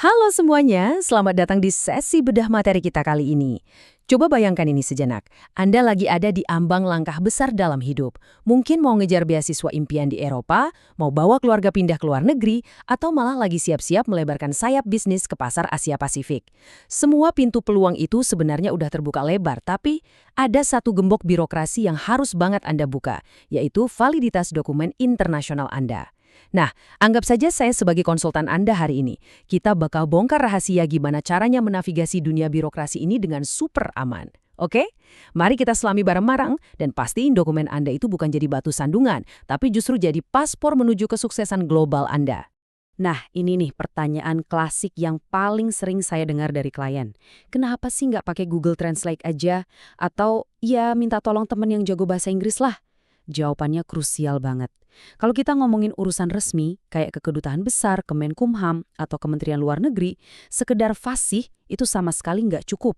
Halo semuanya, selamat datang di sesi bedah materi kita kali ini. Coba bayangkan ini sejenak, Anda lagi ada di ambang langkah besar dalam hidup. Mungkin mau ngejar beasiswa impian di Eropa, mau bawa keluarga pindah ke luar negeri, atau malah lagi siap-siap melebarkan sayap bisnis ke pasar Asia Pasifik. Semua pintu peluang itu sebenarnya udah terbuka lebar, tapi ada satu gembok birokrasi yang harus banget Anda buka, yaitu validitas dokumen internasional Anda. Nah, anggap saja saya sebagai konsultan Anda hari ini. Kita bakal bongkar rahasia gimana caranya menavigasi dunia birokrasi ini dengan super aman. Oke? Mari kita selami bareng-bareng dan pastiin dokumen Anda itu bukan jadi batu sandungan, tapi justru jadi paspor menuju kesuksesan global Anda. Nah, ini nih pertanyaan klasik yang paling sering saya dengar dari klien. Kenapa sih nggak pakai Google Translate aja? Atau ya minta tolong temen yang jago bahasa Inggris lah? Jawabannya krusial banget. Kalau kita ngomongin urusan resmi, kayak ke kedutaan besar, Kemenkumham, atau Kementerian Luar Negeri, sekedar fasih itu sama sekali nggak cukup.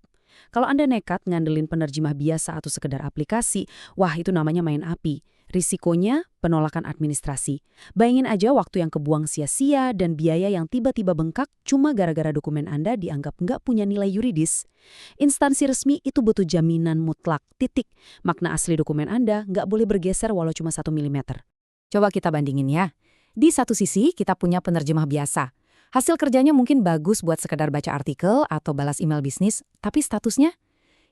Kalau Anda nekat ngandelin penerjemah biasa atau sekedar aplikasi, wah itu namanya main api. Risikonya penolakan administrasi. Bayangin aja waktu yang kebuang sia-sia dan biaya yang tiba-tiba bengkak cuma gara-gara dokumen Anda dianggap nggak punya nilai yuridis. Instansi resmi itu butuh jaminan mutlak, titik. Makna asli dokumen Anda nggak boleh bergeser walau cuma 1 mm. Coba kita bandingin ya. Di satu sisi kita punya penerjemah biasa. Hasil kerjanya mungkin bagus buat sekedar baca artikel atau balas email bisnis, tapi statusnya?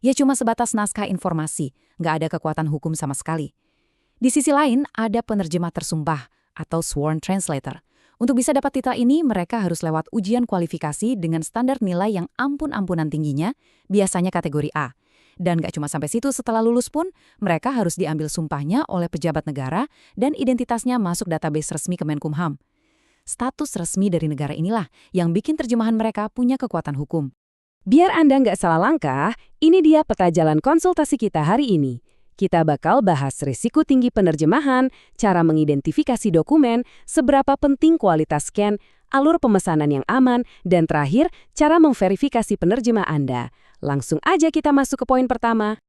Ya cuma sebatas naskah informasi, nggak ada kekuatan hukum sama sekali. Di sisi lain ada penerjemah tersumpah atau sworn translator. Untuk bisa dapat titel ini, mereka harus lewat ujian kualifikasi dengan standar nilai yang ampun-ampunan tingginya, biasanya kategori A. Dan gak cuma sampai situ, setelah lulus pun, mereka harus diambil sumpahnya oleh pejabat negara dan identitasnya masuk database resmi Kemenkumham. Status resmi dari negara inilah yang bikin terjemahan mereka punya kekuatan hukum. Biar Anda nggak salah langkah, ini dia peta jalan konsultasi kita hari ini. Kita bakal bahas risiko tinggi penerjemahan, cara mengidentifikasi dokumen, seberapa penting kualitas scan, alur pemesanan yang aman, dan terakhir, cara memverifikasi penerjemah Anda. Langsung aja kita masuk ke poin pertama.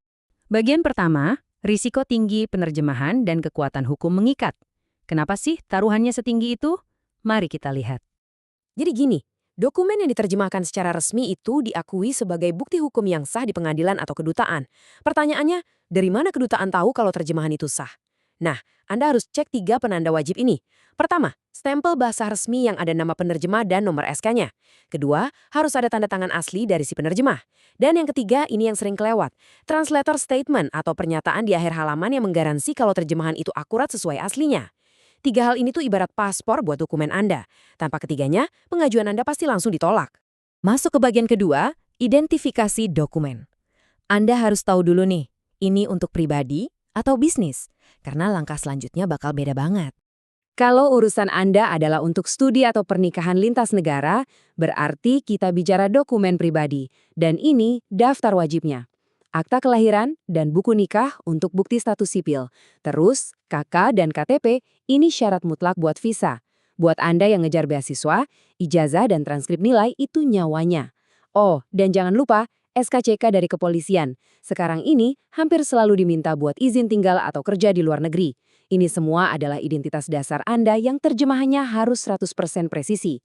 Bagian pertama, risiko tinggi penerjemahan dan kekuatan hukum mengikat. Kenapa sih taruhannya setinggi itu? Mari kita lihat. Jadi gini, dokumen yang diterjemahkan secara resmi itu diakui sebagai bukti hukum yang sah di pengadilan atau kedutaan. Pertanyaannya, dari mana kedutaan tahu kalau terjemahan itu sah? Nah, Anda harus cek 3 penanda wajib ini. Pertama, stempel bahasa resmi yang ada nama penerjemah dan nomor SK-nya. Kedua, harus ada tanda tangan asli dari si penerjemah. Dan yang ketiga, ini yang sering kelewat, translator statement atau pernyataan di akhir halaman yang menggaransi kalau terjemahan itu akurat sesuai aslinya. 3 hal ini tuh ibarat paspor buat dokumen Anda. Tanpa ketiganya, pengajuan Anda pasti langsung ditolak. Masuk ke bagian kedua, identifikasi dokumen. Anda harus tahu dulu nih, ini untuk pribadi atau bisnis, karena langkah selanjutnya bakal beda banget. Kalau urusan Anda adalah untuk studi atau pernikahan lintas negara, berarti kita bicara dokumen pribadi, dan ini daftar wajibnya. Akta kelahiran dan buku nikah untuk bukti status sipil. Terus, KK dan KTP ini syarat mutlak buat visa. Buat Anda yang ngejar beasiswa, ijazah dan transkrip nilai itu nyawanya. Oh, dan jangan lupa SKCK dari kepolisian. Sekarang ini hampir selalu diminta buat izin tinggal atau kerja di luar negeri. Ini semua adalah identitas dasar Anda yang terjemahannya harus 100% presisi.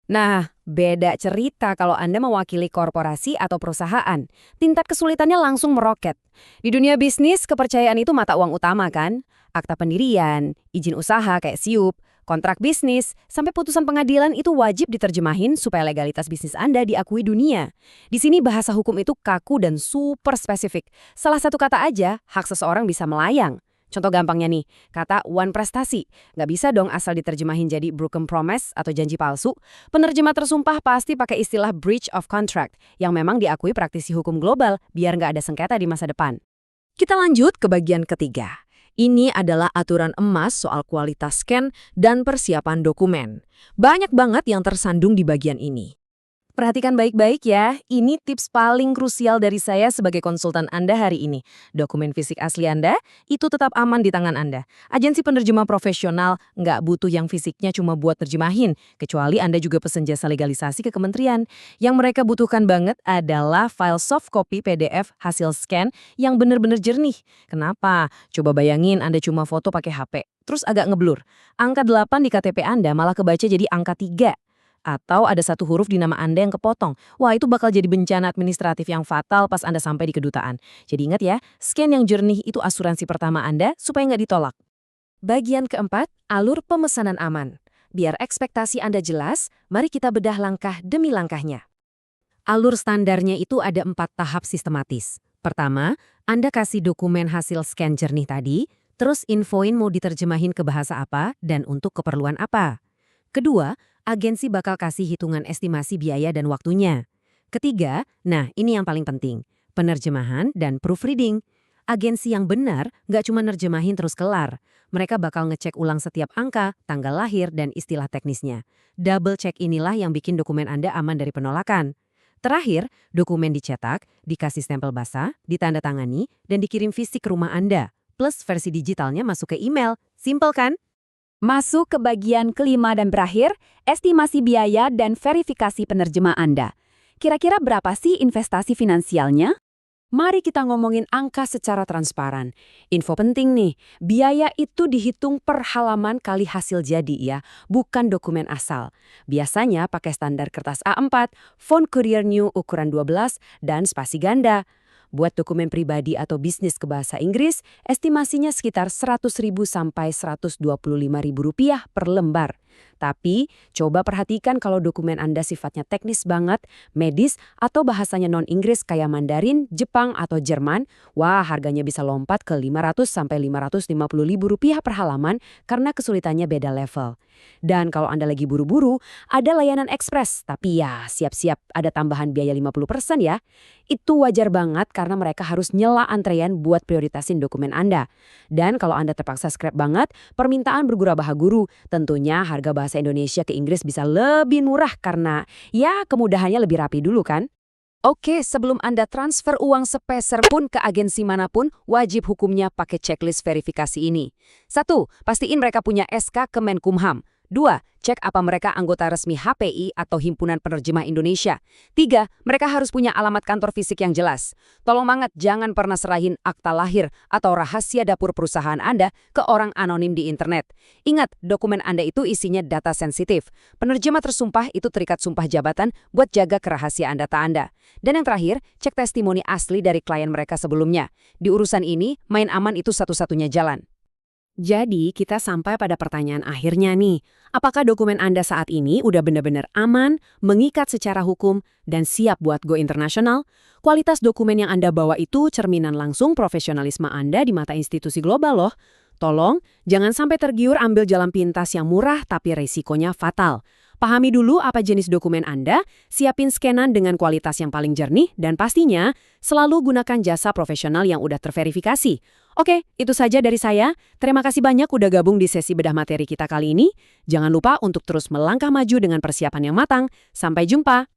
Nah, beda cerita kalau Anda mewakili korporasi atau perusahaan. Tingkat kesulitannya langsung meroket. Di dunia bisnis, kepercayaan itu mata uang utama kan? Akta pendirian, izin usaha kayak SIUP, kontrak bisnis, sampai putusan pengadilan itu wajib diterjemahin supaya legalitas bisnis Anda diakui dunia. Di sini bahasa hukum itu kaku dan super spesifik. Salah satu kata aja, hak seseorang bisa melayang. Contoh gampangnya nih, kata one prestasi. Nggak bisa dong asal diterjemahin jadi broken promise atau janji palsu. Penerjemah tersumpah pasti pakai istilah breach of contract, yang memang diakui praktisi hukum global biar nggak ada sengketa di masa depan. Kita lanjut ke bagian ketiga. Ini adalah aturan emas soal kualitas scan dan persiapan dokumen. Banyak banget yang tersandung di bagian ini. Perhatikan baik-baik ya, ini tips paling krusial dari saya sebagai konsultan Anda hari ini. Dokumen fisik asli Anda, itu tetap aman di tangan Anda. Agensi penerjemah profesional nggak butuh yang fisiknya cuma buat terjemahin, kecuali Anda juga pesen jasa legalisasi ke kementerian. Yang mereka butuhkan banget adalah file soft copy PDF hasil scan yang benar-benar jernih. Kenapa? Coba bayangin Anda cuma foto pakai HP, terus agak ngeblur. Angka 8 di KTP Anda malah kebaca jadi angka 3. Atau ada satu huruf di nama Anda yang kepotong. Wah, itu bakal jadi bencana administratif yang fatal pas Anda sampai di kedutaan. Jadi ingat ya, scan yang jernih itu asuransi pertama Anda supaya nggak ditolak. Bagian keempat, alur pemesanan aman. Biar ekspektasi Anda jelas, mari kita bedah langkah demi langkahnya. Alur standarnya itu ada 4 tahap sistematis. Pertama, Anda kasih dokumen hasil scan jernih tadi, terus infoin mau diterjemahin ke bahasa apa dan untuk keperluan apa. Kedua, agensi bakal kasih hitungan estimasi biaya dan waktunya. Ketiga, nah ini yang paling penting, penerjemahan dan proofreading. Agensi yang benar nggak cuma nerjemahin terus kelar. Mereka bakal ngecek ulang setiap angka, tanggal lahir, dan istilah teknisnya. Double check inilah yang bikin dokumen Anda aman dari penolakan. Terakhir, dokumen dicetak, dikasih stempel basah, ditandatangani, dan dikirim fisik ke rumah Anda. Plus versi digitalnya masuk ke email. Simple kan? Masuk ke bagian kelima dan berakhir, estimasi biaya dan verifikasi penerjemah Anda. Kira-kira berapa sih investasi finansialnya? Mari kita ngomongin angka secara transparan. Info penting nih, biaya itu dihitung per halaman kali hasil jadi ya, bukan dokumen asal. Biasanya pakai standar kertas A4, font Courier New ukuran 12, dan spasi ganda. Buat dokumen pribadi atau bisnis ke bahasa Inggris, estimasinya sekitar Rp100.000 sampai Rp125.000 per lembar. Tapi, coba perhatikan kalau dokumen Anda sifatnya teknis banget, medis, atau bahasanya non-Inggris kayak Mandarin, Jepang, atau Jerman, wah harganya bisa lompat ke Rp500 sampai Rp550.000 per halaman karena kesulitannya beda level. Dan kalau Anda lagi buru-buru, ada layanan ekspres, tapi ya siap-siap ada tambahan biaya 50% ya. Itu wajar banget karena mereka harus nyela antrean buat prioritasin dokumen Anda. Dan kalau Anda terpaksa scrap banget, permintaan bergurau-bahaguru, tentunya harga bahasa Indonesia ke Inggris bisa lebih murah karena ya kemudahannya lebih rapi dulu kan. Oke, sebelum Anda transfer uang sepeser pun ke agensi manapun, wajib hukumnya pakai checklist verifikasi ini. 1. Pastiin mereka punya SK Kemenkumham. 2. Cek apa mereka anggota resmi HPI atau Himpunan Penerjemah Indonesia. 3. Mereka harus punya alamat kantor fisik yang jelas. Tolong banget jangan pernah serahin akta lahir atau rahasia dapur perusahaan Anda ke orang anonim di internet. Ingat, dokumen Anda itu isinya data sensitif. Penerjemah tersumpah itu terikat sumpah jabatan buat jaga kerahasiaan data Anda. Dan yang terakhir, cek testimoni asli dari klien mereka sebelumnya. Di urusan ini, main aman itu satu-satunya jalan. Jadi, kita sampai pada pertanyaan akhirnya nih. Apakah dokumen Anda saat ini udah benar-benar aman, mengikat secara hukum, dan siap buat go internasional? Kualitas dokumen yang Anda bawa itu cerminan langsung profesionalisme Anda di mata institusi global loh. Tolong, jangan sampai tergiur ambil jalan pintas yang murah tapi resikonya fatal. Pahami dulu apa jenis dokumen Anda, siapin scanan dengan kualitas yang paling jernih, dan pastinya selalu gunakan jasa profesional yang udah terverifikasi. Oke, itu saja dari saya. Terima kasih banyak udah gabung di sesi bedah materi kita kali ini. Jangan lupa untuk terus melangkah maju dengan persiapan yang matang. Sampai jumpa!